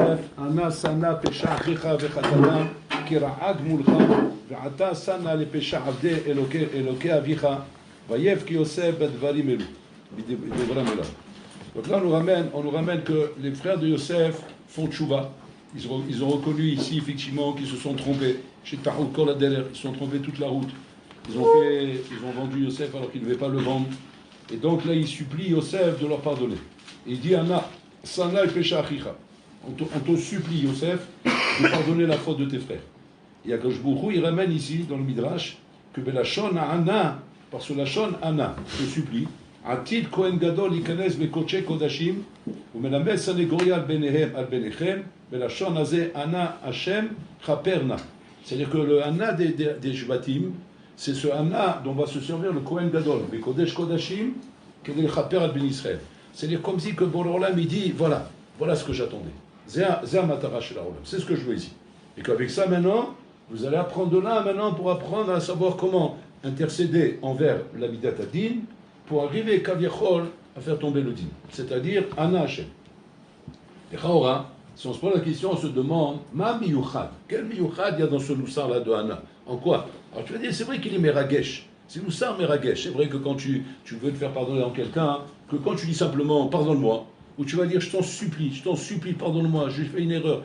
Yosef, Ana sana pesha achicha vechatana, kira'ag mulcha, ve'ata sana le pesha avde eloke avicha, vayev ki Yosef bedvarim elu. Donc là, on nous ramène que les frères de Yosef font tchouva. Ils ont reconnu ici, effectivement, qu'ils se sont trompés. Chez Tahou Koladeler, ils se sont trompés toute la route. Ils ont vendu Yosef alors qu'ils ne devaient pas le vendre. Et donc là, ils supplient Yosef de leur pardonner. Et il dit, Anna, sana et pesha achicha. On te supplie, Yosef, de pardonner la faute de tes frères. Et Akadosh Baruch Hu, il ramène ici, dans le Midrash, que Belashon Anna, parce que Lashon Anna, te supplie, Atid Kohen Gadol ikanes bekoche kodashim, umelamed sanegoria al benechem, Belashon azeh Anna Hashem chaperna. C'est-à-dire que le Anna des Shvatim, c'est ce Anna dont va se servir le Kohen Gadol, bekodesh kodashim, kedel chaper al ben Israël. C'est-à-dire comme si que Borolam il dit, voilà ce que j'attendais. Zéa matara shel haolam, c'est ce que je veux ici. Et qu'avec ça maintenant, vous allez apprendre de là maintenant pour apprendre à savoir comment intercéder envers la Midat Adin pour arriver Kaviachol à faire tomber le din. C'est-à-dire Ana Hashem. Et Chaora, si on se pose la question, on se demande Ma miyuchad, quel miyuchad il y a dans ce loussar là de Ana? En quoi? Alors tu vas dire, c'est vrai qu'il est meragesh. C'est loussar meragesh. C'est vrai que quand tu veux te faire pardonner en quelqu'un, que quand tu dis simplement pardonne-moi, ou tu vas dire je t'en supplie, pardonne-moi, j'ai fait une erreur.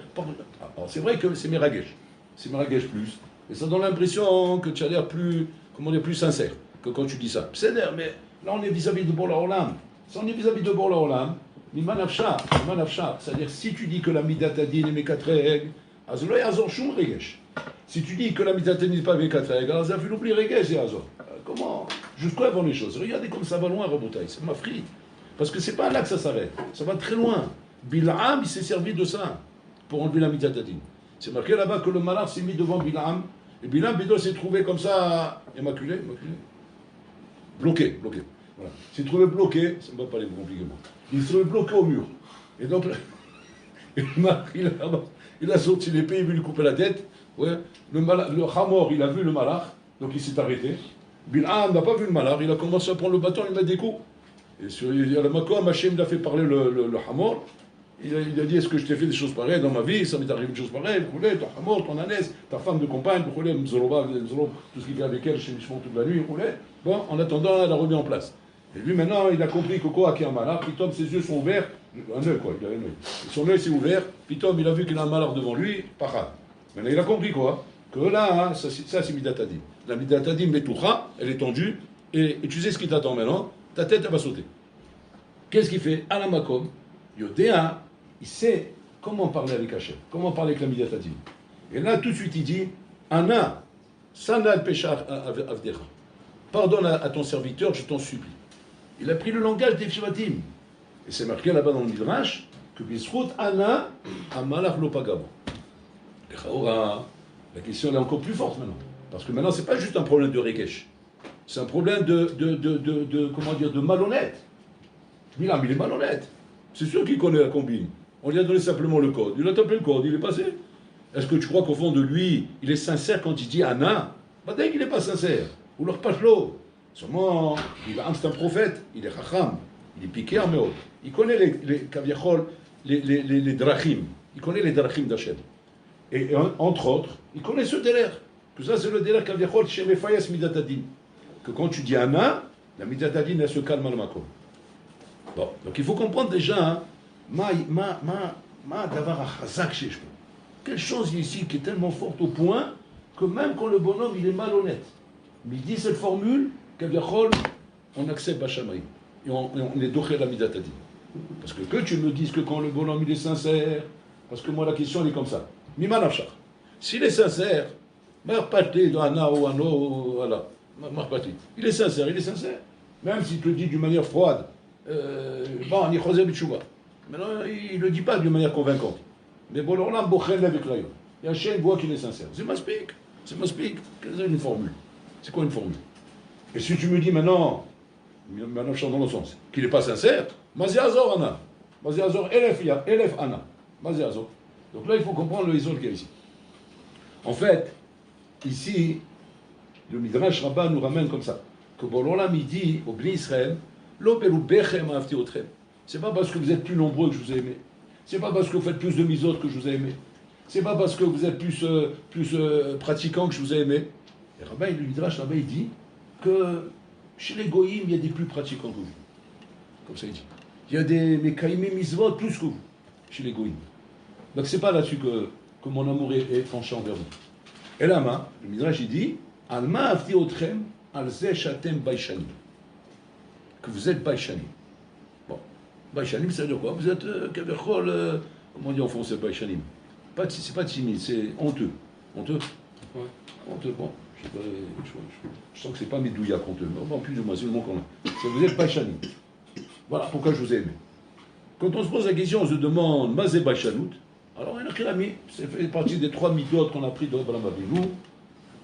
Alors c'est vrai que c'est meragesh. C'est meragesh plus. Et ça donne l'impression que tu as l'air plus sincère que quand tu dis ça. C'est d'ailleurs, mais là on est vis-à-vis de Borla Olam. Si on est vis-à-vis de Borla Olam, Mimanafsha, c'est-à-dire si tu dis que la Midat Adin est Mekatreg, Azolay Azor Shum Regesh. Si tu dis que la Midat Adin n'est pas Mekatreg, alors ça fait l'oubli Regesh et Azor. Comment? Jusqu'où vont les choses? Regardez comme ça va loin, Rabotaï, c'est ma frite. Parce que c'est pas là que ça s'arrête, ça va très loin. Bil'am, il s'est servi de ça pour enlever la Midat Adin. C'est marqué là-bas que le malach s'est mis devant Bil'am, et Bil'am s'est trouvé comme ça, immaculé, bloqué. Voilà. Il s'est trouvé bloqué, ça ne va pas aller compliquer. Il s'est trouvé bloqué au mur. Et donc, le malach, il a sorti l'épée, il veut lui couper la tête. Ouais. Le Hamor, il a vu le malach, donc il s'est arrêté. Bil'am n'a pas vu le malach, il a commencé à prendre le bâton, il met des coups. Et sur le Makom, Hachem l'a fait parler le Hamor. Il a dit, est-ce que je t'ai fait des choses pareilles dans ma vie? Ça m'est arrivé des choses pareilles, ton Hamor, ton ânesse, ta femme de compagne, tout ce qu'il fait avec elle chez Mishmon toute la nuit. Bon, en attendant, elle a remis en place. Et lui, maintenant, il a compris que quoi, qu'il y a un malheur. Pitom, ses yeux sont ouverts. Un œil, quoi, il a un œil. Son œil s'est ouvert. Pitom, il a vu qu'il a un malheur devant lui. Pacha. Maintenant, il a compris quoi? Que là, ça c'est Midat Adin. La Midat Adin, Metoucha, elle est tendue. Et tu sais ce qui t'attend maintenant? Ta tête, elle va sauter. Qu'est-ce qu'il fait? À la Makom, Yodéa, il sait comment parler avec Hachem, comment parler avec la Midat Adin. Et là, tout de suite, il dit Anna, Sana Pesha Avdecha. Pardonne à ton serviteur, je t'en supplie. Il a pris le langage des Shvatim. Et c'est marqué là-bas dans le Midrash que Bisrout Anna Amalach Lopagabo. Et Chaora, la question est encore plus forte maintenant. Parce que maintenant, ce n'est pas juste un problème de Regesh. C'est un problème de malhonnête. Bilam, il est malhonnête. C'est sûr qu'il connaît la combine. On lui a donné simplement le code. Il a tapé le code, il est passé. Est-ce que tu crois qu'au fond de lui, il est sincère quand il dit Anna? Bah, dès qu'il n'est pas sincère. Ou leur pachlo. Seulement, c'est un prophète, il est chacham, il est piqué en méot. Il connaît les drachim. Il connaît les drachim d'Hachem. Et entre autres, il connaît ce délai. Que ça, c'est le délai kaviachol chez Mefayes Midat Adin. Que quand tu dis Anna, la Midat Adin, elle se calme à la makom. Bon, donc il faut comprendre déjà, d'avoir un chazak chez je. Quelque chose ici qui est tellement forte au point que même quand le bonhomme il est malhonnête, mais il dit cette formule, qu'Aviachol, on accepte Bachamaï. Et on est doché la Midat Adin. Parce que tu me dises que quand le bonhomme il est sincère, parce que moi la question elle est comme ça. Mima Nafshach. S'il est sincère, Marpati de Anna ou Ano, voilà. Marpati. Il est sincère. Même s'il te le dit d'une manière froide, bon, ni Chosé Bichouba. Maintenant, il ne le dit pas d'une manière convaincante. Mais bon, on a bochen avec l'aïon. Et Hachem voit qu'il est sincère. C'est maspik. C'est une formule. C'est quoi une formule? Et si tu me dis maintenant je chante dans le sens, qu'il n'est pas sincère, Mazé Azor Anna. Mazé Azor Elef Anna. Mazé Azor. Donc là, il faut comprendre le isol qu'il y a ici. En fait, ici, le Midrash Rabbah nous ramène comme ça. Que Bololam il dit au Bnei Israël, c'est pas parce que vous êtes plus nombreux que je vous ai aimé. C'est pas parce que vous faites plus de misot que je vous ai aimé. C'est pas parce que vous êtes plus pratiquant que je vous ai aimé. Et Rabbi, le Midrash, Rabbi, il dit que chez les goïms, il y a des plus pratiquants que vous. Comme ça, il dit. Il y a des mekaïmé misvot plus que vous, chez les goïms. Donc c'est pas là-dessus que mon amour est penchant vers vous. Et là, le Midrash, il dit Alma avti otrem alze shatem baishanim. Que vous êtes baishanim. Bon, baishanim, ça veut dire quoi? Vous êtes kavechol, comment on dit en français baishanim? C'est pas timide, c'est honteux. Honteux? Ouais. Honteux, bon. Je sens que c'est pas Médouilla honteux. Mais bon, plus ou moins, c'est le mot qu'on a. Ça, vous êtes baishanim. Voilà pourquoi je vous ai aimé. Quand on se pose la question, on se demande Mazé baishanout. Alors il y en a qui l'a mis. C'est fait partie des 3 midotes qu'on a pris d'Abraham Avinu.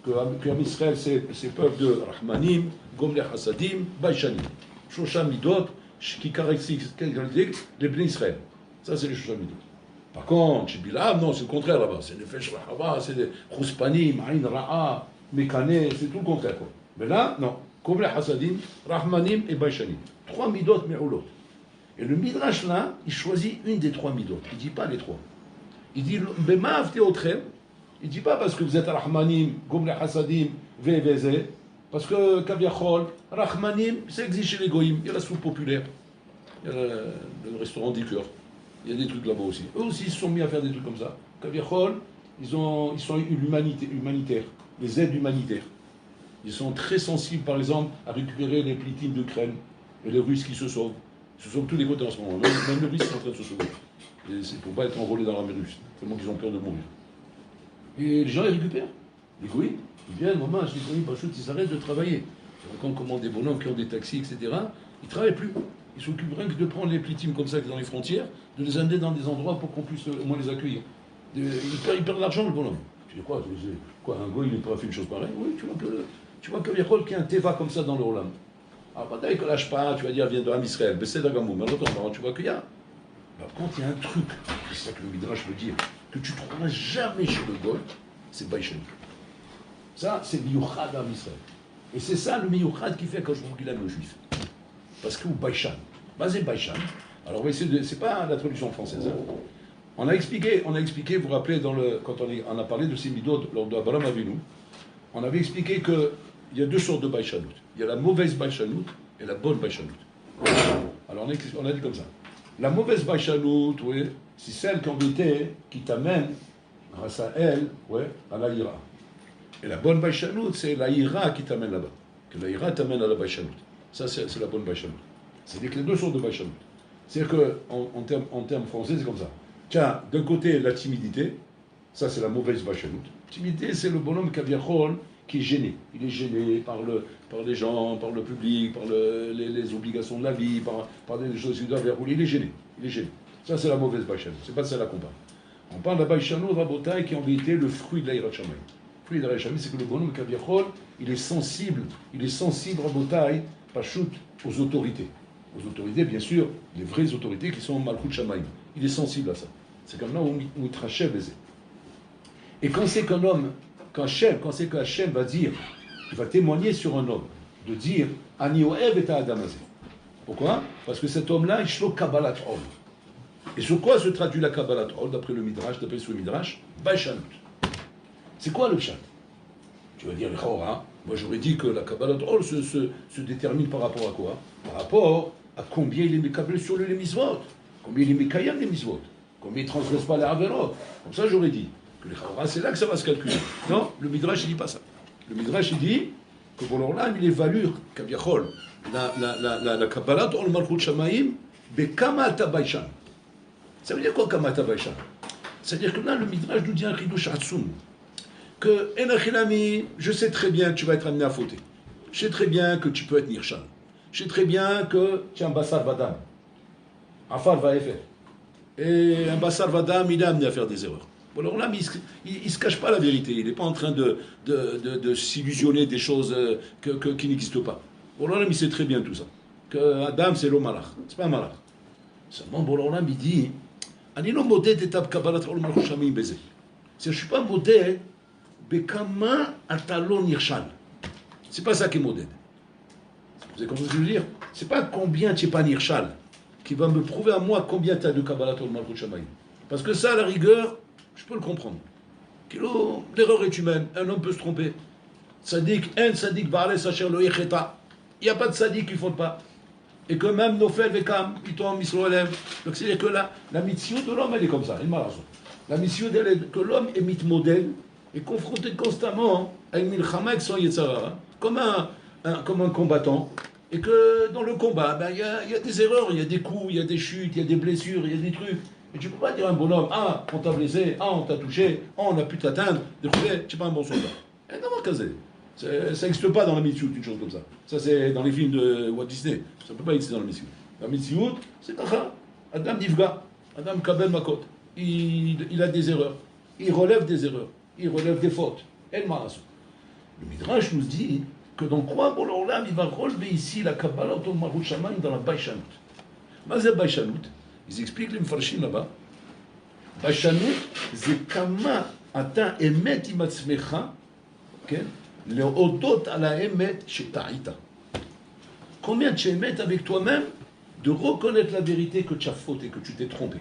Que Israël, c'est peuple de Rahmanim, Gomle Hasadim, Baishanim. Shosha midot, qui caractérise les Bnei Israël. Ça, c'est les Shosha midot. Par contre, chez Bilam, non, c'est le contraire là-bas. C'est les Fesh Rahava, c'est des Chuspanim, Aïn Ra'a, Mekane, c'est tout le contraire. Quoi. Mais là, non. Gomle Hasadim, Rahmanim et Baishanim. 3 midot me'ulot. Et le Midrash là, il choisit une des 3 midot. Il ne dit pas les 3. Il dit Bema avte otrem. Il ne dit pas parce que vous êtes Rahmanim, Gomle Hasadim, Veze. Parce que Kaviachol, Rahmanim, ça existe chez les Goïm. Il y a la soupe populaire. Il y a le restaurant d'Ikur. Il y a des trucs là-bas aussi. Eux aussi, ils se sont mis à faire des trucs comme ça. Kaviachol, ils sont humanitaires, les aides humanitaires. Ils sont très sensibles, par exemple, à récupérer les plitines d'Ukraine et les Russes qui se sauvent. Ils se sauvent de tous les côtés en ce moment. Même les Russes sont en train de se sauver. Et c'est pour ne pas être enrôlés dans l'armée russe. Tellement qu'ils ont peur de mourir. Et les gens, ils récupèrent. Les goïs, ils viennent, maman, je dis goïs, parce qu'ils arrêtent de travailler. Quand on commande des bonhommes qui ont des taxis, etc., ils ne travaillent plus. Ils s'occupent rien que de prendre les plitimes comme ça dans les frontières, de les amener dans des endroits pour qu'on puisse au moins les accueillir. Ils perdent de l'argent, le bonhomme. Je dis quoi, un goï, il n'a pas fait une chose pareille? Oui, tu vois qu'il y a un teva comme ça dans le Olam. Alors, pas d'ailleurs que lâche pas, tu vas dire, vient de Ham Israël, mais c'est d'Agamou. Mais attends, tu vois qu'il y a. Par contre, il y a un truc, c'est ça que le Midrash veut dire, que tu ne trouveras jamais chez le Goy, c'est Baïchani. Ça, c'est Miyuchad Ham Israël. Et c'est ça le Miyuchad qui fait quand je vous dis là le juif. Parce que Baïchan, basé Baïchan. Alors, c'est pas la traduction française. Hein. On a expliqué, vous vous rappelez, quand on a parlé de ces midot lors d'Abraham Avinu, on avait expliqué qu'il y a 2 sortes de Baïchanout. Il y a la mauvaise Baïchanout et la bonne Baïchanout. Alors, on a dit comme ça. La mauvaise Baïchanout, oui, c'est celle qui t'amène, grâce à elle, ouais, à la ira. Et la bonne Baïchanout, c'est la ira qui t'amène là-bas. Que la ira t'amène à la Baïchanout. Ça, c'est la bonne Baïchanout. C'est-à-dire que les 2 sortes de Baïchanout. C'est-à-dire qu'en termes français, c'est comme ça. Tiens, d'un côté, la timidité, ça, c'est la mauvaise Baïchanout. Timidité, c'est le bonhomme Kaviachol qui est gêné. Il est gêné par les gens, par le public, par les obligations de la vie, par des choses qui doivent rouler. Il est gêné. Ça, c'est la mauvaise Baïchanout. C'est pas celle-là qu'on parle. On parle de la Baïchanout Rabotai qui est en vérité le fruit de l'Aïrat Shamayim. Le fruit de l'Aïrat Shamayim, c'est que le bonhomme Kaviachol, il est sensible Rabotai, Pachout, aux autorités. Aux autorités, bien sûr, les vraies autorités qui sont Malchut Shamayim. Il est sensible à ça. C'est comme là où il trachève les. Et quand c'est qu'un homme, quand c'est qu'Hachem va dire, il va témoigner sur un homme, de dire Ani oev et Adamazé. Pourquoi? Parce que cet homme-là, il shlo Kabbalat Ol. Et sur quoi se traduit la Kabbalat Ol, d'après le Midrash, Baïchanout. C'est quoi le pshat? Tu vas dire, moi j'aurais dit que la Kabbalat Ol se détermine par rapport à quoi? Par rapport à combien il est mékabbel sur les misvot, combien il est mékayam les misvot, combien il ne transgresse pas les averot. Comme ça j'aurais dit. Que les Chawara, c'est là que ça va se calculer. Non, le Midrash, il dit pas ça. Le Midrash, il dit que pour l'Orlam, il évalue, Kaviachol, la Kabbalah, dans le Malchut Shamayim, Bekama Tabaïchan. Ça veut dire quoi, Kama Tabaïchan? C'est-à-dire que là, le Midrash nous dit un Chidush Hatsum, que, Enachilami, je sais très bien que tu vas être amené à fauter. Je sais très bien que tu peux être Nirshal. Je sais très bien que tu es un Bassar Vadam. Afar va faire. Et un Bassar Vadam, il est amené à faire des erreurs. Bon, alors là, il ne se cache pas la vérité. Il n'est pas en train de s'illusionner des choses qui n'existent pas. Bon, alors là, il sait très bien tout ça. Que Adam, c'est l'homme malach. Ce n'est pas un malach. Seulement, bon, alors là, il dit Anino modèle étape Kabbalat ol malchut shamayim baiser. Je ne suis pas modèle, bekama atalon nirshal. Ce n'est pas ça qui est modèle. Vous avez compris ce que je veux dire? Ce n'est pas combien tu n'es pas nirshal qui va me prouver à moi combien tu as de Kabbalat ol malchut shamayim. Parce que ça, à la rigueur, je peux le comprendre. L'erreur est humaine, un homme peut se tromper. Sadiq, un sadiq, ba'aleh sacher lo yecheta. Il n'y a pas de sadiq qui ne faute pas. Et que même Nofel Vekam, ils tombent, ils se relèvent. Donc c'est-à-dire que la mission de l'homme, elle est comme ça, il m'a raison. La mission que l'homme est mitmodèle, est confronté constamment à une milchama avec son Yetzara, comme un combattant. Et que dans le combat, ben, y a des erreurs, il y a des coups, il y a des chutes, il y a des blessures, il y a des trucs. Et tu ne peux pas dire à un bonhomme, ah, on t'a blessé, ah, on t'a touché, ah, on a pu t'atteindre, tu n'es pas un bon soldat. Et non, casé. Ça n'existe pas dans la Mitzvot, une chose comme ça. Ça, c'est dans les films de Walt Disney. Ça ne peut pas exister dans la Mitzvot. La Mitzvot, c'est Tacha. Adam Nifga. Adam Kabel Makot. Il a des erreurs. Il relève des erreurs. Il relève des fautes. El Marasso. Le Midrash nous dit que dans quoi Bolam, il va relever ici la Kabbalah autour de Marut Shaman dans la Baïchanout. Mazé Baïchanout. Ils expliquent les Mfarshim là-bas. Baïchanout, c'est Kama Ata Emet Imatzmecha. Le odot à la émet chez Taïta. Combien tu émets avec toi-même de reconnaître la vérité que tu as fauté, que tu t'es trompé.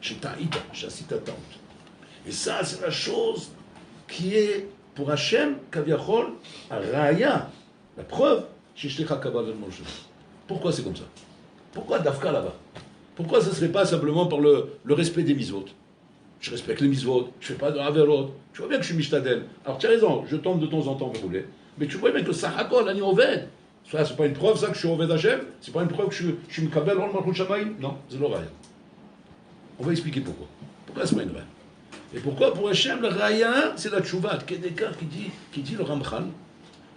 Chez Taïta, chez Asitatante. Et ça, c'est la chose qui est pour Hachem, Kaviachol, à Raya, la preuve, chez Shtecha Kabbalah Moshe. Pourquoi c'est comme ça? Pourquoi Dafka là-bas? Pourquoi ça ne serait pas simplement par le respect des mitzvot? Je respecte les mitzvot, je ne fais pas de averot. Tu vois bien que je suis mishtadel. Alors tu as raison, je tombe de temps en temps verroulé. Mais tu vois bien que ça hakol, ani oved. Ça, c'est pas une preuve ça que je suis oved Hachem. C'est pas une preuve que je suis mkabel ol malchut shamayim. Non, c'est l'oraya. On va expliquer pourquoi. Pourquoi c'est pas une raya? Et pourquoi pour Hachem, le raya, c'est la tchouva. Kedekar qui dit le Ramchal,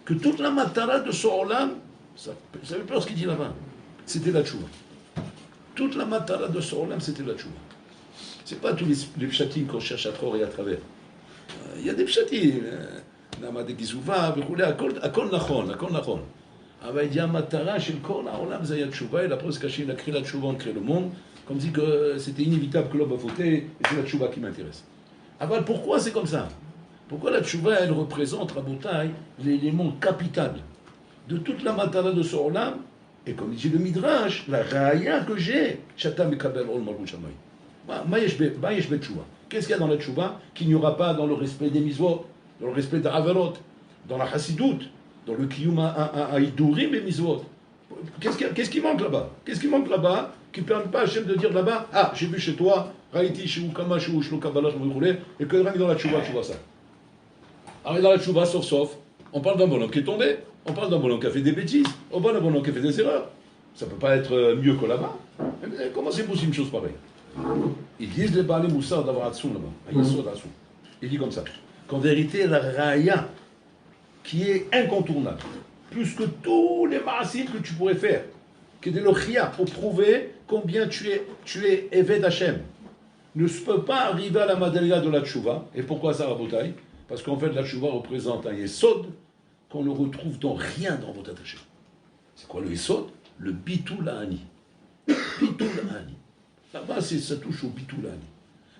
que toute la matara de son olam, ça veut peur ce qu'il dit là-bas, c'était la tchouva. Toute la matara de son olam, c'était la tchouva. C'est pas tous les pshatim qu'on cherche à travers et à travers. Il y a des pshatim, nama de Gizouva, akol nachon, akol nachon. Mais il y a matara chez le kol ha'olam zayat tchouva, et la preuve c'est qu'il a créé la tchouva, on crée le monde, comme dit que c'était inévitable que l'homme a fauté, et c'est la tchouva qui m'intéresse. Alors pourquoi c'est comme ça? Pourquoi la tchouva, elle représente, Rabotai, l'élément capital de toute la matara de ce olam, et comme dit le Midrash, la raya que j'ai, Shatam Mekabel Ol Malchut Shamayim. Qu'est-ce qu'il y a dans la tchouva qu'il n'y aura pas dans le respect des mitzvot, dans le respect des averot, dans la chassidout, dans le kiyum ha'idurim et mitzvot? Qu'est-ce qui manque là-bas? Qu'est-ce qui manque là-bas qui ne permet pas à Hachem de dire là-bas, ah, j'ai vu chez toi, Raïti, chez Ukama, chez Ushlo Kabbalah, et que rien que dans la tchouva, tu vois ça. Alors dans la tchouva, sauf, on parle d'un bonhomme qui est tombé, on parle d'un bonhomme qui a fait des bêtises, on parle d'un bonhomme qui a fait des erreurs. Ça ne peut pas être mieux que là-bas. Comment c'est possible une chose pareille? Ils disent les Baalé Moussar d'avoir Hatsoun là-bas. Il dit comme ça qu'en vérité, la Raya, qui est incontournable, plus que tous les ma'asim que tu pourrais faire, qui est des lochia pour prouver combien tu es Eved Hachem, ne peut pas arriver à la madriga de la tchouva. Et pourquoi ça, Rabotai? Parce qu'en fait, la tchouva représente un yesod qu'on ne retrouve dans rien dans votre Hachem. C'est quoi le yesod? Le bitul ha'ani. Bitul ha'ani. Là-bas, ça touche au bitul ha'ani.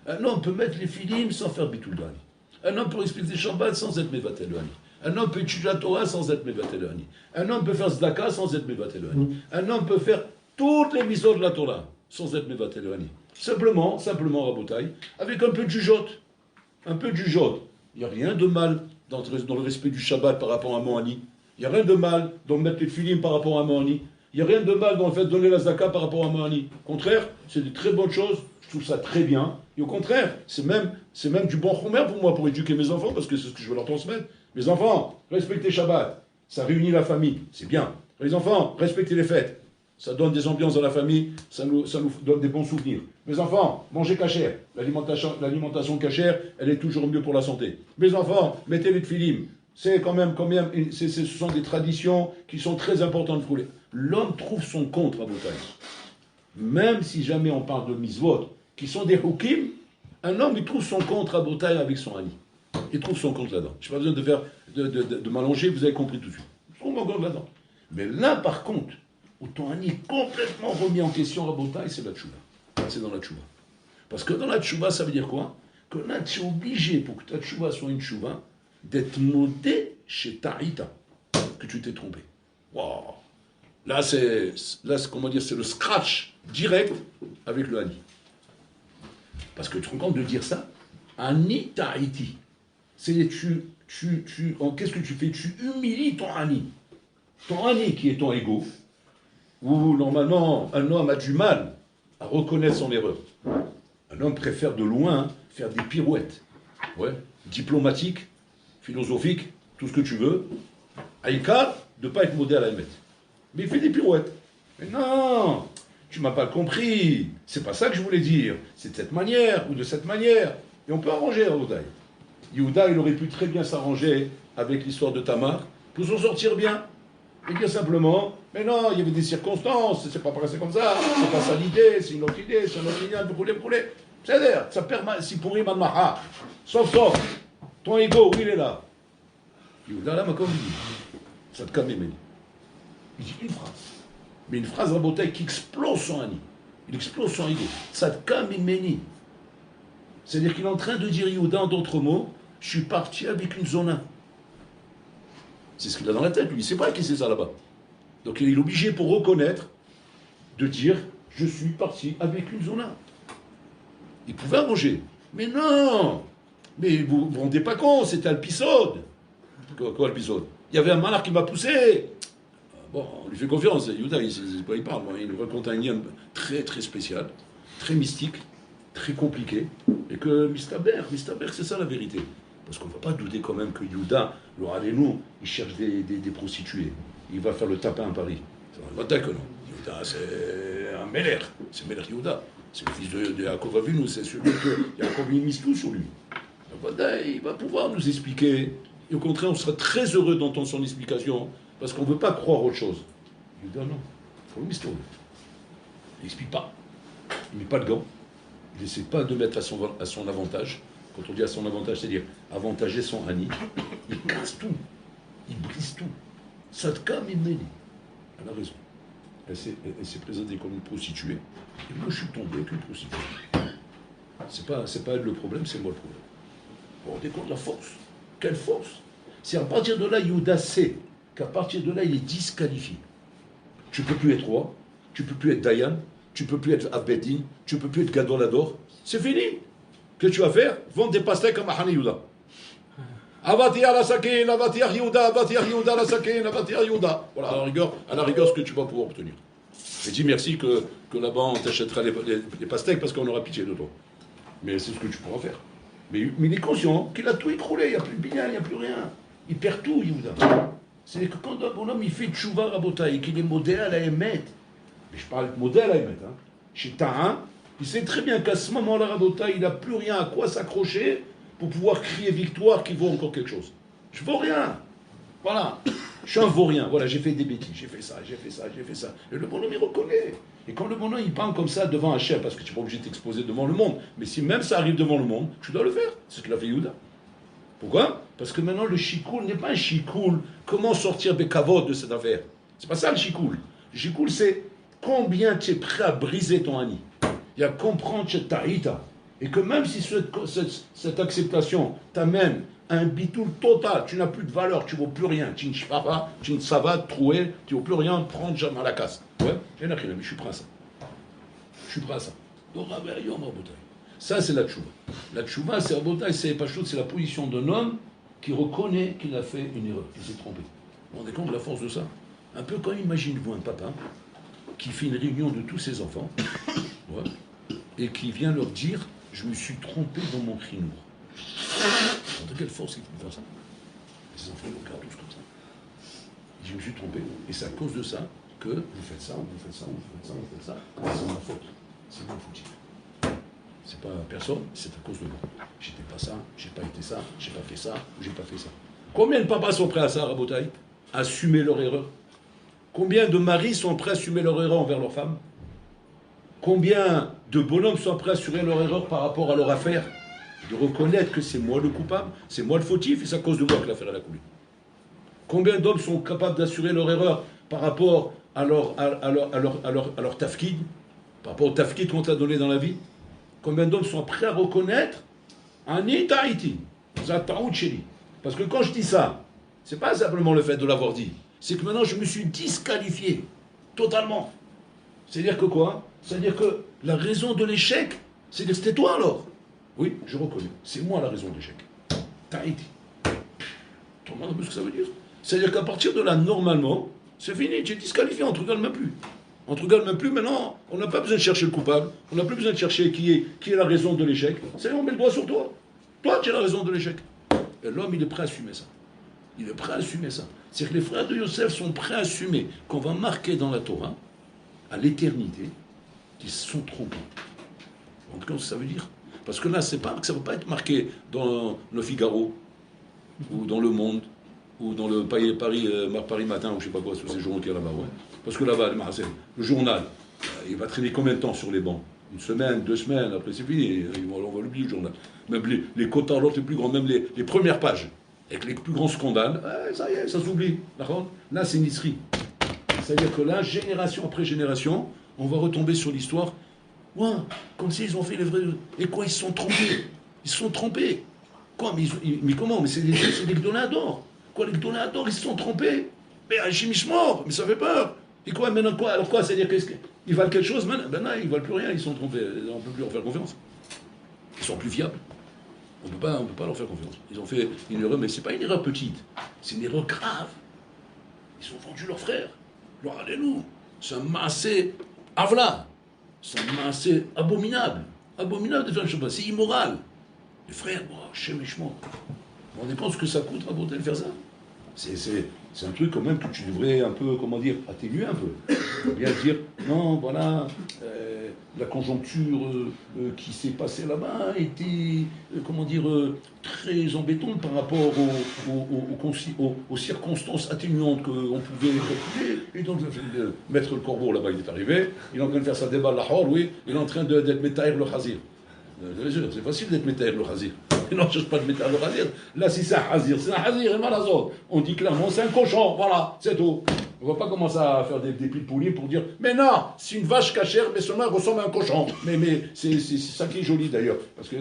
Un homme peut mettre les filim sans faire bitul ha'ani. Un homme peut respecter Shabbat sans être mevatel ha'ani. Un homme peut étudier la Torah sans être mevatel ha'ani. Un homme peut faire tzedaka sans être mevatel ha'ani. Un homme peut faire toutes les mitzvot de la Torah sans être mevatel ha'ani. Simplement, Rabotai, avec un peu de jugeote. Un peu de jugeote. Il n'y a rien de mal dans le respect du Shabbat par rapport à Mohani. Il n'y a rien de mal dans mettre les filim par rapport à Mohani. Il n'y a rien de mal dans le fait de donner la zaka par rapport à Mohani. Au contraire, c'est de très bonnes choses. Je trouve ça très bien. Et au contraire, c'est même du bon chomer pour moi, pour éduquer mes enfants, parce que c'est ce que je veux leur transmettre. Mes enfants, respectez Shabbat. Ça réunit la famille. C'est bien. Les enfants, respectez les fêtes. Ça donne des ambiances dans la famille. Ça nous donne des bons souvenirs. Mes enfants, mangez cachère. L'alimentation cachère, elle est toujours mieux pour la santé. Mes enfants, mettez les tfilim. C'est quand même, ce sont des traditions qui sont très importantes pour les. L'homme trouve son compte, Rabotai. Même si jamais on parle de mitzvot, qui sont des hukim, un homme, il trouve son compte, Rabotai, avec son ami. Il trouve son compte là-dedans. Je n'ai pas besoin de m'allonger, vous avez compris tout de suite. Je trouve mon compte là-dedans. Mais là, par contre, où ton ami est complètement remis en question, Rabotai, c'est la tchouva. C'est dans la tchouva. Parce que dans la tchouva, ça veut dire quoi? Que là, tu es obligé, pour que ta tchouva soit une tchouva, d'être modé chez Taïta, que tu t'es trompé. Waouh! Là, c'est le scratch direct avec le Hani. Parce que tu te rends compte de dire ça, Ani Tahiti. C'est qu'est-ce que tu fais? Tu humilies ton Ani. Ton Ani qui est ton ego, où normalement un homme a du mal à reconnaître son erreur. Un homme préfère de loin faire des pirouettes. Ouais, diplomatiques, philosophiques, tout ce que tu veux. Aïka, de ne pas être modèle à la mettre. Mais il fait des pirouettes. Mais non, tu m'as pas compris. C'est pas ça que je voulais dire. C'est de cette manière ou de cette manière. Et on peut arranger Yehuda. Yehuda, il aurait pu très bien s'arranger avec l'histoire de Tamar pour s'en sortir bien. Et dire simplement, mais non, il y avait des circonstances, c'est pas passé comme ça, c'est pas ça l'idée, c'est une autre idée, c'est un autre idée, vous voulez. C'est-à-dire, ça permet, si pour Manmaha, sauf, ton ego, où il est là? Yehuda, là, comme il dit, ça te calme, il dit une phrase. Mais une phrase rabotaille qui explose son ani. Il explose son ego. Tzadka Mimeni. C'est-à-dire qu'il est en train de dire Yehuda, en d'autres mots, je suis parti avec une zona. C'est ce qu'il a dans la tête, lui. Il ne sait pas qui c'est ça là-bas. Donc il est obligé pour reconnaître de dire je suis parti avec une zona. Il pouvait arranger. Mais non. Mais vous vous rendez pas compte, c'était Alpisode. Quoi Alpisode? Il y avait un malheur qui m'a poussé. Bon, on lui fait confiance, Yehuda, il sait pas il parle, il nous raconte un lien très très spécial, très mystique, très compliqué, et que Mistaber, c'est ça la vérité. Parce qu'on ne va pas douter quand même que Yehuda, le Halénou, il cherche des prostituées. Il va faire le tapin à Paris. On va dire que non. Yehuda, c'est un Meller, c'est Meller Yehuda. C'est le fils de Yaakov Avinu, c'est celui que Yaakov il mise tout sur lui. Donc, il va pouvoir nous expliquer, et au contraire, on sera très heureux d'entendre son explication. Parce qu'on ne veut pas croire autre chose. Il dit non, il faut l'histoire. Il n'explique pas. Il ne met pas de gants. Il n'essaie pas de mettre à son avantage. Quand on dit à son avantage, c'est-à-dire avantager son Ani. Il casse tout. Il brise tout. Sadka Mimeni. Elle a raison. Elle s'est présentée comme une prostituée. Et moi, je suis tombé avec une prostituée. C'est pas elle le problème, c'est moi le problème. Vous vous rendez compte de la force? Quelle force? C'est à partir de là, Yehuda sait qu'à partir de là, il est disqualifié. Tu ne peux plus être roi, tu ne peux plus être Dayan, tu ne peux plus être Abedin, tu ne peux plus être Gadolador. C'est fini. Qu'est-ce que tu vas faire? Vendre des pastèques à Mahani Yehuda. Avatir la sakin, avatir Yehuda, avatir Yehuda la sakin, avatir Yehuda. Voilà, à la rigueur, ce que tu vas pouvoir obtenir. Et dis merci que là-bas, on t'achètera les pastèques parce qu'on aura pitié de toi. Mais c'est ce que tu pourras faire. Mais il est conscient qu'il a tout écroulé, il n'y a plus de bilan, il n'y a plus rien. Il perd tout, Yehuda. C'est que quand un bonhomme il fait tchouva rabotaï, qu'il est modèle à la Emet, mais je parle de modèle à la Emet, chez Tahin, il sait très bien qu'à ce moment-là, rabotaï, il n'a plus rien à quoi s'accrocher pour pouvoir crier victoire qu'il vaut encore quelque chose. Je vaux rien. Voilà. Je suis un vaurien. Voilà, j'ai fait des bêtises, j'ai fait ça. Et le bonhomme, il reconnaît. Et quand le bonhomme, il parle comme ça devant un chef, parce que tu n'es pas obligé de t'exposer devant le monde, mais si même ça arrive devant le monde, tu dois le faire. C'est ce qu'il a fait Yehuda. Pourquoi? Parce que maintenant, le chikoul n'est pas un chikoul. Comment sortir Bekavod de cette affaire? C'est pas ça le chikoul. Le chikoul, c'est combien tu es prêt à briser ton ani. Il y a comprendre chez Tahita. Et que même si cette acceptation t'amène à un bitoul total, tu n'as plus de valeur, tu ne vaux plus rien, tu ne savas trouer, tu ne vaux plus rien, prendre jamais à la casse. Ouais, je suis prêt à ça. Ça, c'est la tchouva. La tchouva, c'est la position d'un homme qui reconnaît qu'il a fait une erreur, qu'il s'est trompé. Vous vous rendez compte de la force de ça? Un peu comme imaginez-vous un papa qui fait une réunion de tous ses enfants et qui vient leur dire « Je me suis trompé dans mon chinour ». De quelle force il peut faire ça? Les enfants le regardent tous comme ça. Je me suis trompé. Et c'est à cause de ça que vous faites ça, vous faites ça. C'est ma faute. C'est mon foutu. C'est pas personne, c'est à cause de moi. J'étais pas ça, j'ai pas été ça, j'ai pas fait ça, ou j'ai pas fait ça. Combien de papas sont prêts à ça, Rabotaï? Assumer leur erreur. Combien de maris sont prêts à assumer leur erreur envers leur femme? Combien de bonhommes sont prêts à assumer leur erreur par rapport à leur affaire? De reconnaître que c'est moi le coupable, c'est moi le fautif, et c'est à cause de moi que l'affaire a coulé. Combien d'hommes sont capables d'assurer leur erreur par rapport à leur tafkid, par rapport au tafkid qu'on t'a donné dans la vie? Combien d'hommes sont prêts à reconnaître un itaïti, parce que quand je dis ça, c'est pas simplement le fait de l'avoir dit, c'est que maintenant je me suis disqualifié totalement. C'est-à-dire que quoi? C'est-à-dire que la raison de l'échec, C'était toi alors. Oui, je reconnais. C'est moi la raison de l'échec. Tahiti. Tu comprends un peu ce que ça veut dire? C'est-à-dire qu'à partir de là, normalement, c'est fini, tu es disqualifié, on ne te regarde même plus. On ne te regarde même plus, maintenant, on n'a pas besoin de chercher le coupable, on n'a plus besoin de chercher qui est la raison de l'échec. C'est on met le doigt sur toi. Toi, tu es la raison de l'échec. Et l'homme, il est prêt à assumer ça. Il est prêt à assumer ça. C'est que les frères de Yosef sont prêts à assumer qu'on va marquer dans la Torah, à l'éternité, qu'ils se sont trompés. En tout cas, ça veut dire. Parce que là, c'est pas que ça ne va pas être marqué dans le Figaro, ou dans Le Monde, ou dans le Paris Matin, ou je ne sais pas quoi, sur ces journaux qu'il y a là-bas. Ouais. Parce que là-bas, le journal, il va traîner combien de temps sur les bancs? Une semaine, 2 semaines, après c'est fini, on va l'oublier le journal. Même les quotas, les plus grands, même les premières pages, avec les plus grands scandales, ça y est, ça s'oublie. Là, c'est une isserie. C'est-à-dire que là, génération après génération, on va retomber sur l'histoire. Ouais, comme s'ils ont fait les vrais. Et quoi, ils se sont trompés? Ils se sont trompés. Quoi, mais comment? Mais c'est des Gdolador. Quoi, les Gdolador, ils se sont trompés? Mais Hachim mort, mais ça fait peur. Et quoi, maintenant quoi? Alors quoi, c'est-à-dire qu'ils valent quelque chose maintenant? Ben non, ils ne valent plus rien, ils se sont trompés. On ne peut plus leur faire confiance. Ils sont plus fiables. On peut pas leur faire confiance. Ils ont fait une erreur, mais ce n'est pas une erreur petite. C'est une erreur grave. Ils ont vendu leurs frères. Alors, allez-nous. C'est un massé avla. C'est un massé abominable. Abominable de faire une chose. C'est immoral. Les frères, Hachem Ishmael. On dépense que ça coûte à de faire ça. C'est un truc quand même que tu devrais un peu, comment dire, atténuer un peu. Bien dire, non, voilà, la conjoncture qui s'est passée là-bas était, comment dire, très embêtante par rapport aux circonstances atténuantes qu'on pouvait calculer. Et donc, Maître le Corbeau, là-bas, il est arrivé, il est en train de faire sa débat lahor, oui, il est en train d'être métaïr le khazir. C'est facile d'être métaïr le khazir. On ne cherche pas de métaïr le khazir. Là, si c'est un khazir, et malazot. On dit clairement, c'est un cochon, voilà, c'est tout. On ne va pas commencer à faire des plis de poulies pour dire, mais non, c'est une vache cachère, mais seulement elle ressemble à un cochon. Mais c'est ça qui est joli d'ailleurs, parce que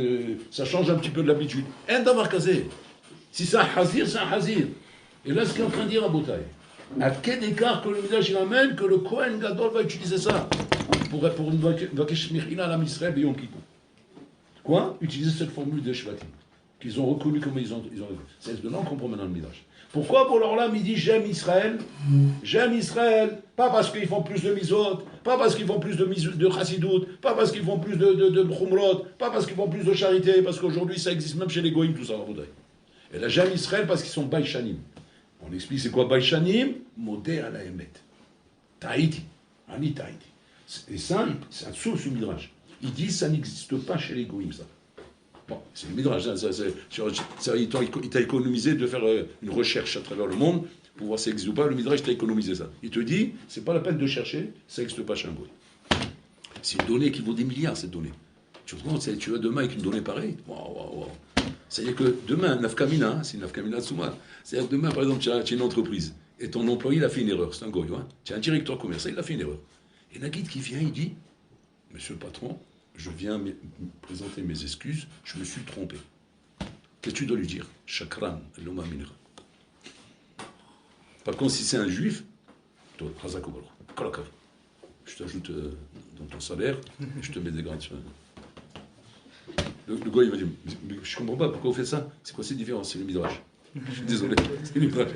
ça change un petit peu de l'habitude. Un d'avoir casé. Si c'est un khazir, c'est un khazir. Et là, ce qu'il est en train de dire à Botaï, à quel écart que le Midrash il amène que le Kohen Gadol va utiliser ça pour une Vakesh Mechila à la Israël et Yom Kippur. Quoi? Utiliser cette formule des Shvatim, qu'ils ont reconnu comme ils ont c'est de là qu'on comprend maintenant le Midrash. Pourquoi pour leur lame il dit j'aime Israël, pas parce qu'ils font plus de misot, pas parce qu'ils font plus de chassidout, pas parce qu'ils font plus de khumrot, pas parce qu'ils font plus de charité, parce qu'aujourd'hui ça existe même chez les goïms, tout ça. Et là j'aime Israël parce qu'ils sont baïchanim. On explique c'est quoi baïchanim? Modé à la Emet. Tahiti. Ani Tahiti. Et ça, c'est un source du Midrash. Il dit ça n'existe pas chez les goïms, ça. Bon, c'est le Midrash, il t'a économisé de faire une recherche à travers le monde pour voir si ça existe ou pas. Le Midrash t'a économisé ça. Il te dit, c'est pas la peine de chercher, ça n'existe pas chez un goïm. C'est une donnée qui vaut des milliards, cette donnée. Tu vas demain avec une donnée pareille. Wow. C'est-à-dire que demain, Nafkamina, c'est une Nafkamina Tsuma. C'est-à-dire que demain, par exemple, tu as une entreprise et ton employé, il a fait une erreur. C'est un goïm, hein. Tu as un directeur commercial, il a fait une erreur. Et un guide qui vient, il dit, monsieur le patron, je viens présenter mes excuses, je me suis trompé. Qu'est-ce que tu dois lui dire? Shakran, l'homme minra. Par contre, si c'est un juif, toi, je t'ajoute dans ton salaire, et je te mets des grades. Le gars, il va dire, je ne comprends pas pourquoi vous faites ça. C'est quoi cette différence? C'est le Midrash. Je suis désolé, c'est le Midrash.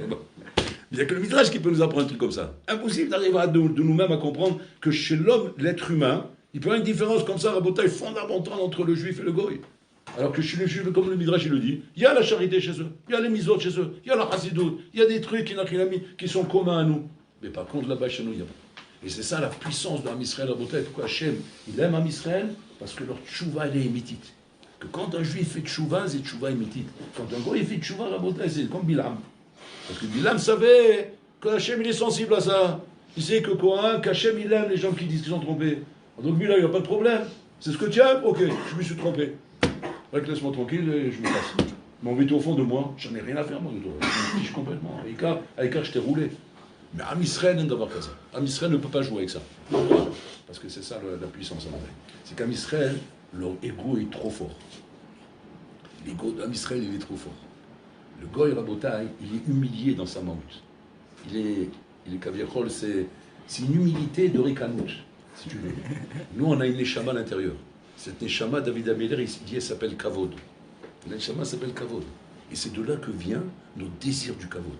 Il n'y a que le Midrash qui peut nous apprendre un truc comme ça. Impossible d'arriver de nous-mêmes à comprendre que chez l'homme, l'être humain, il peut y avoir une différence comme ça, rabotaille fondamentale entre le juif et le goy. Alors que chez les juifs, comme le Midrash il le dit, il y a la charité chez eux, il y a les misotes chez eux, il y a la chassidoute, il y a des trucs qui sont communs à nous. Mais par contre, là-bas chez nous, il n'y a pas. Et c'est ça la puissance de Am Israël, rabotaille. Pourquoi Hachem, il aime Am Israël? Parce que leur tchouva, elle est émitite. Que quand un juif fait tchouva, c'est tchouva émitite. Quand un goy fait tchouva, rabotaille, c'est comme Bilam. Parce que Bilam savait que Hachem, il est sensible à ça. Il sait que quoi, qu'Hachem, il aime les gens qui disent qu'ils sont trompés. Donc lui là, il n'y a pas de problème. C'est ce que tu aimes? Ok, je me suis trompé. Laisse-moi tranquille et je me passe. Mon veto au fond de moi, j'en ai rien à faire, moi, de toi. Je me fiche complètement. Avec je t'ai roulé. Mais Am Israël n'a d'avoir que ça. Am Israël ne peut pas jouer avec ça. Parce que c'est ça la puissance à l'envers. C'est qu'Am Israël, leur ego est trop fort. L'ego d'Am Israël, il est trop fort. Le Goy Rabotai, il est humilié dans sa maout. Il est Kaviachol, c'est une humilité de Rikanout. Si tu veux. Nous, on a une échama à l'intérieur. Cette Neshama, David Améler, il dit, elle s'appelle Kavod. La Neshama s'appelle Kavod. Et c'est de là que vient notre désir du Kavod.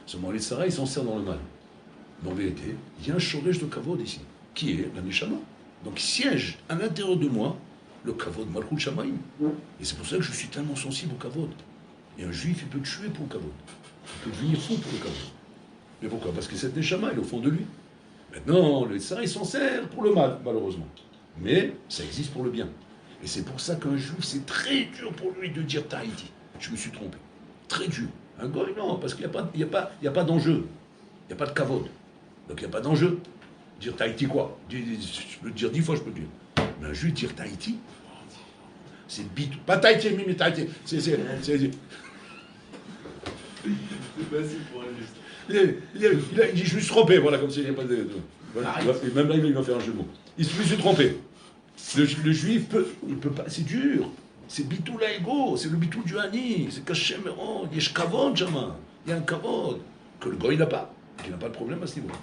Seulement, les Sarah, ils s'en servent dans le mal. Mais en vérité, il y a un shorège de Kavod ici, qui est la Neshama. Donc, siège à l'intérieur de moi le Kavod, Malchut Shamaim. Et c'est pour ça que je suis tellement sensible au Kavod. Et un juif, il peut tuer pour le Kavod. Il peut devenir fou pour le Kavod. Mais pourquoi? Parce que cette Neshama, elle est au fond de lui. Maintenant, les Sarah, ils s'en servent pour le mal, malheureusement. Mais ça existe pour le bien. Et c'est pour ça qu'un juif, c'est très dur pour lui de dire Tahiti. Je me suis trompé. Très dur. Un goy, non, parce qu'il n'y a pas d'enjeu. Il n'y a pas de kavod. Donc il n'y a pas d'enjeu. Dire Tahiti quoi? Je peux le dire 10 fois, je peux le dire. Mais un juif dire Tahiti, c'est bit. Pas Tahiti, mais Tahiti. C'est facile pour un juif. Il dit, je me suis trompé, voilà, comme s'il n'y a pas de... Voilà. Même là, il va faire un jeu de mots. Il se suis trompé. Le juif il peut pas, c'est dur. C'est bitou laïgo, c'est le bitou du Hani, c'est Kachem, il y a kavod, Jama. Il y a un kavod que le goy n'a pas, qui n'a pas de problème à ce niveau.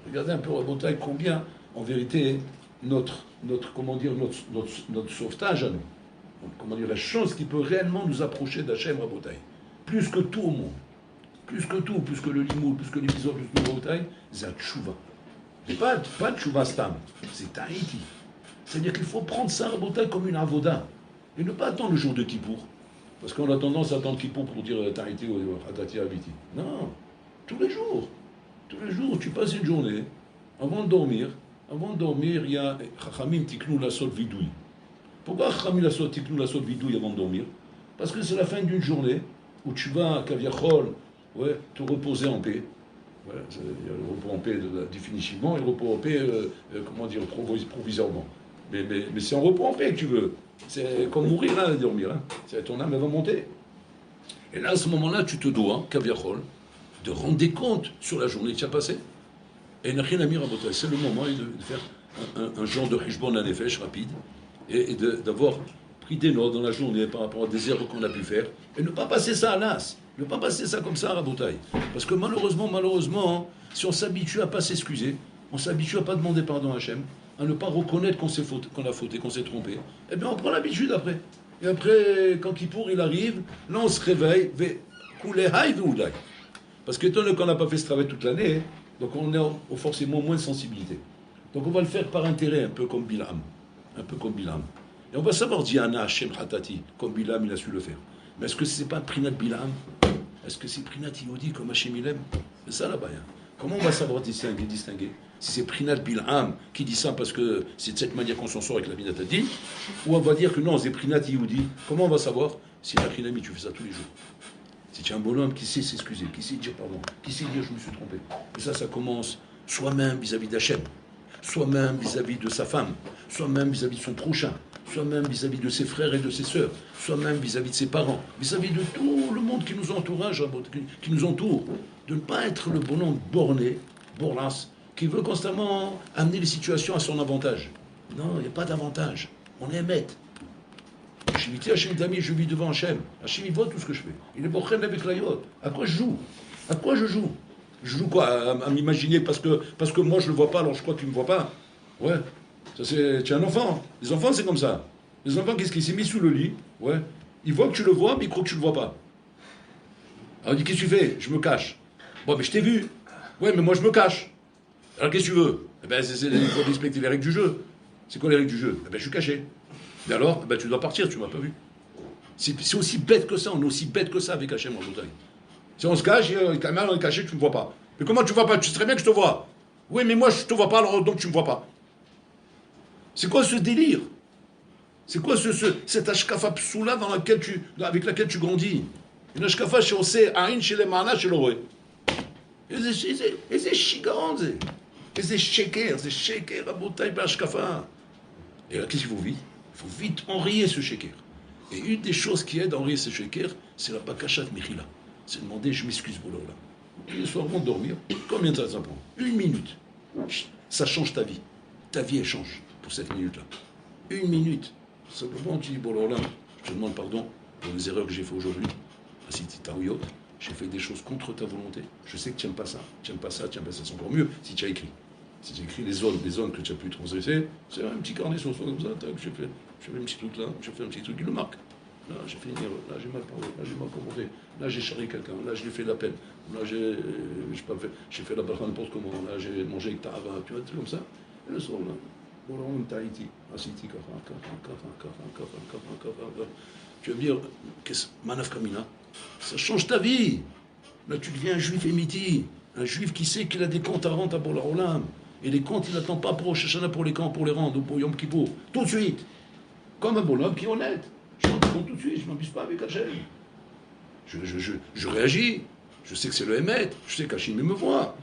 Regardez un peu Rabotai, combien, en vérité, notre sauvetage à nous, comment dire, la chose qui peut réellement nous approcher d'Hachem Rabotai, plus que tout au monde, plus que tout, plus que le limoud, plus que l'épisode, plus que le Rabotai, c'est un tchouva. C'est pas tchouva stam, c'est Tahiti. C'est-à-dire qu'il faut prendre ça, Rabotai, comme une avoda. Et ne pas attendre le jour de Kippour. Parce qu'on a tendance à attendre Kippour pour dire Tahiti ou Hatati Habiti. Non, tous les jours. Tous les jours, tu passes une journée, avant de dormir, il y a Chachamim Tiknou la Sot Vidouille. Pourquoi Chachamim la Sot Tiknou la Sot Vidouille avant de dormir? Parce que c'est la fin d'une journée où tu vas à Kaviachol, te reposer en paix. Voilà, il y a le repos en paix définitivement et le repos en paix, provisoirement. Mais c'est en repos en paix que tu veux. C'est comme mourir là, dormir. Hein. Ton âme, elle va monter. Et là, à ce moment-là, tu te dois, Kaviachol, de rendre des comptes sur la journée que tu as passée. Et il n'a rien à dire à votre. C'est le moment de faire un genre de hishbon à nefesh rapide et d'avoir pris des notes dans la journée par rapport à des erreurs qu'on a pu faire et ne pas passer ça à l'as. Ne pas passer ça comme ça à Rabotai. Parce que malheureusement, si on s'habitue à ne pas s'excuser, on s'habitue à ne pas demander pardon à Hachem, à ne pas reconnaître qu'on a fauté, qu'on s'est trompé, eh bien on prend l'habitude après. Et après, quand Kippour il arrive, là on se réveille, parce que étant donné qu'on n'a pas fait ce travail toute l'année, donc on a forcément moins de sensibilité. Donc on va le faire par intérêt, un peu comme Bilam. Et on va savoir Diana Hachem Hatati, comme Bilam il a su le faire. Mais est-ce que c'est pas Prinat Bilam? Est-ce que c'est Prinat Yodi comme Hachem il aime? C'est ça là-bas. Hein. Comment on va savoir distinguer? Si c'est Prinat Bilam qui dit ça parce que c'est de cette manière qu'on s'en sort avec la Binat Adi, ou on va dire que non, c'est Prinat Yodi. Comment on va savoir? Si la Prinami, tu fais ça tous les jours. Si tu es un bonhomme qui sait s'excuser, qui sait dire pardon, qui sait dire je me suis trompé. Et ça commence soi-même vis-à-vis d'Hachem, soi-même vis-à-vis de sa femme, soi-même vis-à-vis de son prochain, soi-même vis-à-vis de ses frères et de ses sœurs, soi-même vis-à-vis de ses parents, vis-à-vis de tout le monde qui nous entourage, qui nous entoure. De ne pas être le bonhomme borné, borlas, qui veut constamment amener les situations à son avantage. Non, il n'y a pas d'avantage. On est maître. Hachem Dami, je vis devant Hachem. Hachem, il voit tout ce que je fais. Il est bochen avec la yod. À quoi je joue? Je joue quoi? À m'imaginer parce que moi je le vois pas, alors je crois que tu me vois pas. Ouais. Ça c'est. Tu es un enfant. Les enfants, c'est comme ça. Les enfants, qu'est-ce qu'il s'est mis sous le lit? Ouais. Il voit que tu le vois, mais il croit que tu le vois pas. Alors il dit, qu'est-ce que tu fais? Je me cache. Bon, mais je t'ai vu. Ouais, mais moi je me cache. Alors qu'est-ce que tu veux? Eh ben, il faut respecter les règles du jeu. C'est quoi les règles du jeu? Eh ben, je suis caché. Et alors, ben, tu dois partir, tu m'as pas vu. C'est aussi bête que ça, on est aussi bête que ça avec Hachem en Bretagne. Si on se cache, quand on est caché, tu ne me vois pas. Mais comment tu ne vois pas? Tu sais très bien que je te vois. Oui, mais moi je ne te vois pas, alors donc tu ne me vois pas. C'est quoi ce délire? C'est quoi cette ashkafa psoula avec laquelle tu grandis? Une ashkafa chez Ose, Aïn, chez les Mana, chez l'Oré. Et c'est chigan, et c'est sheker, à Botaï, ashkafa. Et là, qu'est-ce qu'il faut vite? Il faut vite enrayer ce sheker. Et une des choses qui aide à enrayer ce sheker, c'est la bakashat mechila. C'est demander, je m'excuse pour l'heure là. Et le soir, avant de dormir, combien de temps ça prend? 1 minute. Ça change ta vie. Ta vie, elle change pour cette minute-là. 1 minute. Simplement, tu dis, bon, alors là, je te demande pardon pour les erreurs que j'ai fait aujourd'hui. Si tu t'as j'ai fait des choses contre ta volonté. Je sais que tu n'aimes pas ça. Tu n'aimes pas ça, c'est encore mieux si tu as écrit. Si j'écris les zones que tu as pu transgresser, c'est un petit carnet sur soi comme ça, je fais un petit truc là, je fais un petit truc, il le marque. Là, j'ai fait une erreur, là, j'ai mal parlé, là, j'ai mal comporté, là, j'ai charrié quelqu'un, là, je lui ai fait de la peine, là, j'ai fait la bracha n'importe comment, là, j'ai mangé avec ta hava, tu vois, des trucs comme ça. Et le soir, là, bon, là, on Tahiti, Asiti, tu vas me dire, qu'est-ce, Manaf Kamina, ça change ta vie. Là, tu deviens un juif émiti, un juif qui sait qu'il a des comptes à rendre pour la Olam. Et les comptes, il n'attend pas pour Rosh Hashanah pour les camps, pour les rendre, ou pour Yom Kippour. Tout de suite. Comme un bonhomme qui est honnête. Je rends compte tout de suite, je ne m'abuse pas avec Hachem. Je réagis. Je sais que c'est le Hémet. Je sais qu'Hachem me voit.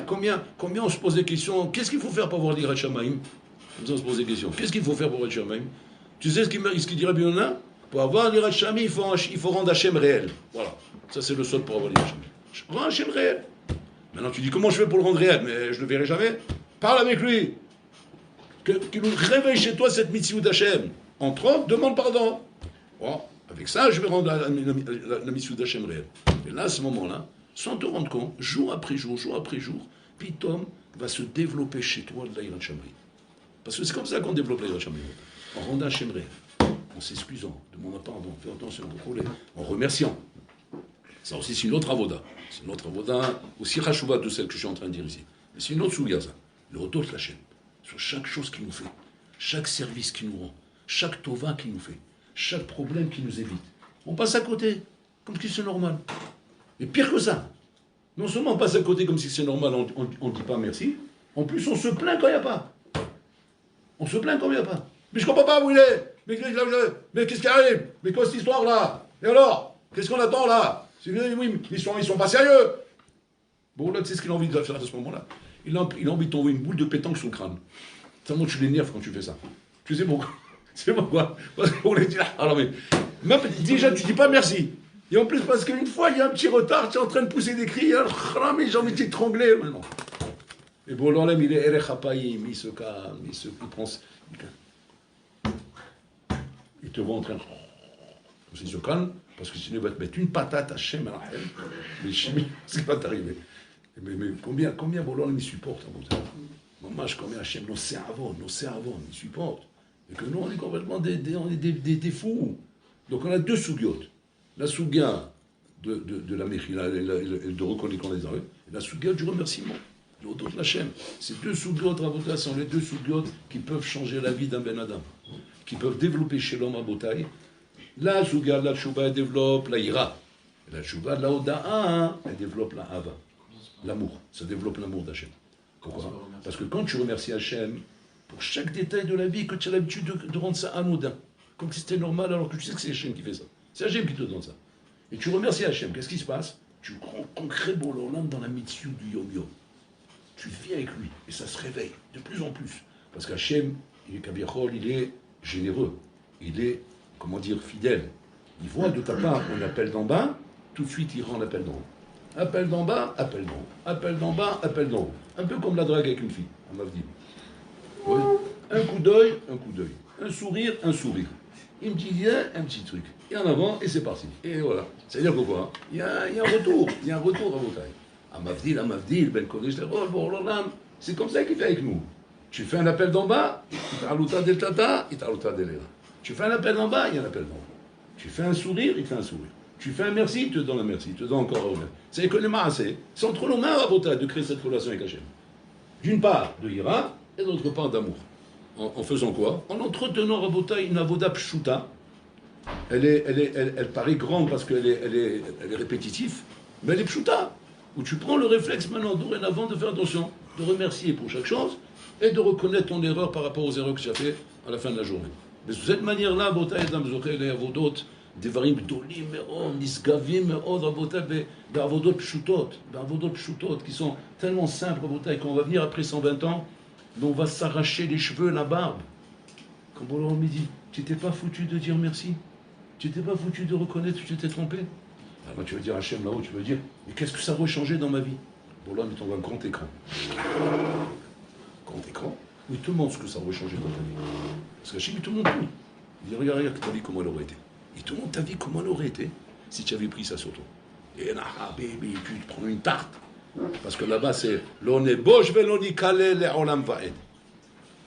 Combien on se pose des questions? Qu'est-ce qu'il faut faire pour avoir l'Irat Shamaim? On se pose des questions. Qu'est-ce qu'il faut faire pour l'Irat Shamaim? Tu sais ce qu'il dirait Bionah? Pour avoir l'Irat Shamaim, il faut rendre Hachem réel. Voilà. Ça, c'est le seul pour avoir l'Irat Shamaim. Je rends Hachem réel. Maintenant, tu dis, comment je fais pour le rendre réel? Mais je ne le verrai jamais. Parle avec lui. Qu'il nous réveille chez toi cette mitzvah d'Hachem. Entre autres, demande pardon. Bon, avec ça, je vais rendre la mitzvah d'Hachem réelle. Et là, à ce moment-là, sans te rendre compte, jour après jour, Pitom va se développer chez toi de l'Irat Shamri. Parce que c'est comme ça qu'on développe l'Irat Shamri. En rendant Hachem réel, en s'excusant, demandant pardon, fais attention, en remerciant. Ça aussi, c'est une autre avoda. C'est une autre avoda, aussi rachouva de celle que je suis en train de dire ici. Mais c'est une autre souga, ça. Le retour de Hachem. Sur chaque chose qu'il nous fait, chaque service qu'il nous rend, chaque tova qu'il nous fait, chaque problème qu'il nous évite. On passe à côté, comme si c'est normal. Et pire que ça, non seulement on passe à côté comme si c'est normal, on ne dit pas merci, en plus on se plaint quand il n'y a pas. On se plaint quand il n'y a pas. Mais je ne comprends pas où il est. Mais qu'est-ce qui arrive? Mais quoi cette histoire-là? Et alors? Qu'est-ce qu'on attend là? Oui, ils sont pas sérieux. Bon, là, tu sais ce qu'il a envie de faire à ce moment-là. Il a envie de t'envoyer une boule de pétanque sur le crâne. Tellement tu l'énerves quand tu fais ça. Tu sais pourquoi? C'est pourquoi? Parce qu'on les dit là. Alors, mais même, déjà, tu dis pas merci. Et en plus, parce qu'une fois, il y a un petit retard, tu es en train de pousser des cris. Alors, mais j'ai envie de t'étrangler maintenant. Et bon, l'enlève, il est Erechapayim, il se calme, il prend. Il te voit en train de. Il se calme, parce que sinon, il va te mettre une patate à Shem Rahel. Mais c'est pas t'arriver. Mais combien Bolon il supporte moi, combien Hachem, nos cerveaux, ils supportent. Et que nous, on est complètement des fous. Donc on a deux sougiotes. La souga de la Mechila, de reconnaître qu'on les a, et la souga du remerciement. L'autre de Hachem. Ces deux sougiotes, Rabotai, sont les deux sougiotes qui peuvent changer la vie d'un Ben Adam, qui peuvent développer chez l'homme Rabotai. La souga de la Tchouba, elle développe la ira. La Tchouba de la Oda'a, elle développe la Hava. L'amour, ça développe l'amour d'Hachem. Pourquoi? Parce que quand tu remercies Hachem, pour chaque détail de la vie, que tu as l'habitude de rendre ça anodin, comme si c'était normal, alors que tu sais que c'est Hachem qui fait ça. C'est Hachem qui te donne ça. Et tu remercies Hachem, qu'est-ce qui se passe? Tu crées Bololam dans la mitzvah du yom-yom. Tu vis avec lui, et ça se réveille de plus en plus. Parce qu'Hachem, il est généreux, il est, fidèle. Il voit de ta part un appel d'en bas, tout de suite il rend l'appel d'en haut. Appel d'en bas, appel d'en haut. Appel d'en bas, appel d'en haut. Un peu comme la drague avec une fille, on m'a dit. Oui. Un coup d'œil, un coup d'œil. Un sourire, un sourire. Il me dit, il y a un petit truc. Et en avant, et c'est parti. Et voilà. C'est-à-dire que quoi? Il y a un retour. Il y a un retour à vos tailles. Amavdil, Ben Kodesh, c'est comme ça qu'il fait avec nous. Tu fais un appel d'en bas, il t'arlouta del tata, il t'arlouta del era. Tu fais un appel d'en bas, il y a un appel d'en haut. Tu fais un sourire, il fait un sourire. Tu fais un merci, il te donne un merci, il te donne encore un merci. C'est que les maasé, c'est entre nos mains, de créer cette relation avec Hachem. D'une part, de ira, et d'autre part, d'amour. En faisant quoi? En entretenant Rabotai une avoda pshuta. Elle paraît grande parce qu'elle est répétitive, mais elle est pshuta. Où tu prends le réflexe maintenant, dorénavant, de faire attention, de remercier pour chaque chose, et de reconnaître ton erreur par rapport aux erreurs que tu as fait à la fin de la journée. Mais de cette manière-là, Rabotai, les avodot, דברים גדולים מאוד, נשגבים מאוד, רבותיי, בעבודות פשוטות, qui sont tellement simples, רבותיי, qu'on va venir après 120 ans, mais on va s'arracher les cheveux, la barbe. Quand Bololam me dit, tu t'es pas foutu de dire merci? Tu t'es pas foutu de reconnaître que tu t'es trompé? Alors tu vas dire Hachem là-haut, tu vas dire, mais qu'est-ce que ça aurait changé dans ma vie? Bololam, il t'envoie un grand écran. Grand écran? Oui, tout le monde ce que ça aurait changé dans ta vie. Parce qu'Hachem, il te montre tout. Il dit, regarde ta vie, comment elle aurait été. Et tout le monde, ta vie, comment elle aurait été si tu avais pris ça sur toi? Et là, baby, tu te prends une tarte. Parce que là-bas, c'est l'on est bosh veloni kale le olam vaed.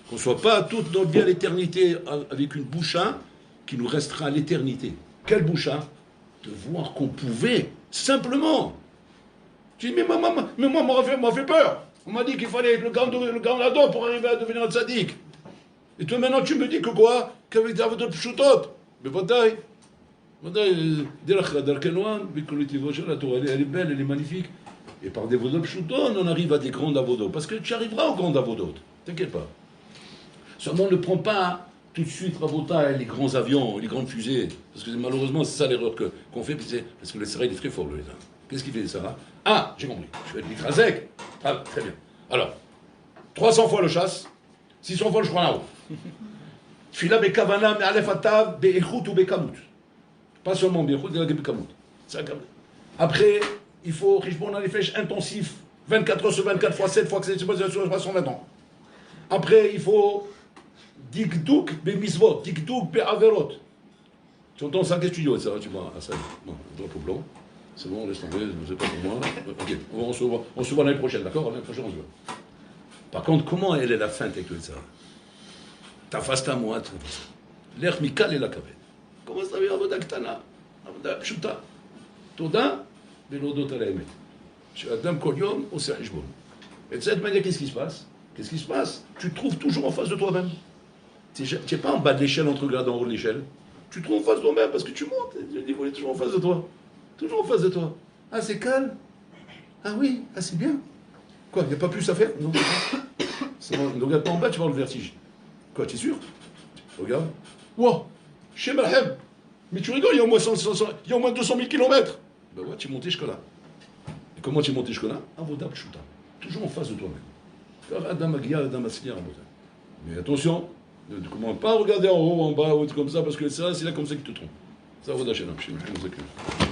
Qu'on ne soit pas toute notre vie à l'éternité avec une boucha qui nous restera à l'éternité. Quelle boucha? De voir qu'on pouvait, simplement. Tu dis, mais moi, m'a fait peur. On m'a dit qu'il fallait être le grand ladon pour arriver à devenir un tzaddik. Et toi, maintenant, tu me dis que quoi? Qu'avec des avodot pshutot. Mais bataille. La Torah, elle est belle, elle est magnifique. Et par des avodot pshutot, on arrive à des grands avodot. Parce que tu arriveras aux grands avodot. T'inquiète pas. Seulement, ne prends pas tout de suite, Rabotai, les grands avions, les grandes fusées. Parce que malheureusement, c'est ça l'erreur qu'on fait. Parce que le Sarah, il est très fort, le Lézard. Qu'est-ce qu'il fait, le Sarah? Ah, j'ai compris. Je vais être l'Ikrazek. Ah, très bien. Alors, 300 fois le chasse, 600 fois le Shouchan. Tfila bekavana me'alef atav be'echut ou be'kamut. Pas seulement be'echut, mais be'kamut. Après, il faut richement dans les flèches intensifs. 24 heures sur 24 fois 7 fois que c'est 120 ans. Après, il faut Dikdouk be'misvot, Dikdouk be'averot. Tu entends ça? Qu'est-ce que tu dis? Ça, tu vois, ça, bon, drapeau blanc. C'est bon, laisse tomber, c'est pas pour moi. Ok, on se voit l'année prochaine, d'accord? L'année prochaine, on se voit. Par contre, comment elle est la fin avec tout ça? Ta face à moi, l'air mikal et la kaved. Comment ça veut avoda ktana? Avoda pshuta. Toda, belodot alaemet. Chez Adam Kolyom, au Serhishbon. Et de cette manière, qu'est-ce qui se passe? Qu'est-ce qui se passe? Tu te trouves toujours en face de toi-même. Tu n'es pas en bas de l'échelle en te regardant en haut de l'échelle. Tu te trouves en face de toi-même parce que tu montes. Le niveau est toujours en face de toi. Toujours en face de toi. Ah, c'est calme. Ah oui, ah c'est bien. Quoi, il n'y a pas plus à faire? Non, c'est bon. Ne regarde pas en bas, tu vas avoir le vertige. Quoi, tu es sûr? Regarde. Wow, chez Malhem. Mais tu rigoles, il y a au moins 200 000 kilomètres. Ben ouais, tu es monté jusque là. Et comment tu es monté jusque là? Avoda pshuta. Toujours en face de toi-même. Adam Agia, Adam Asliar, mais attention, ne commence pas à regarder en haut, en bas, ou comme ça, parce que ça, c'est là comme ça qu'il te trompe. Ça, Avoda Shalom, je sais pas comment ça que...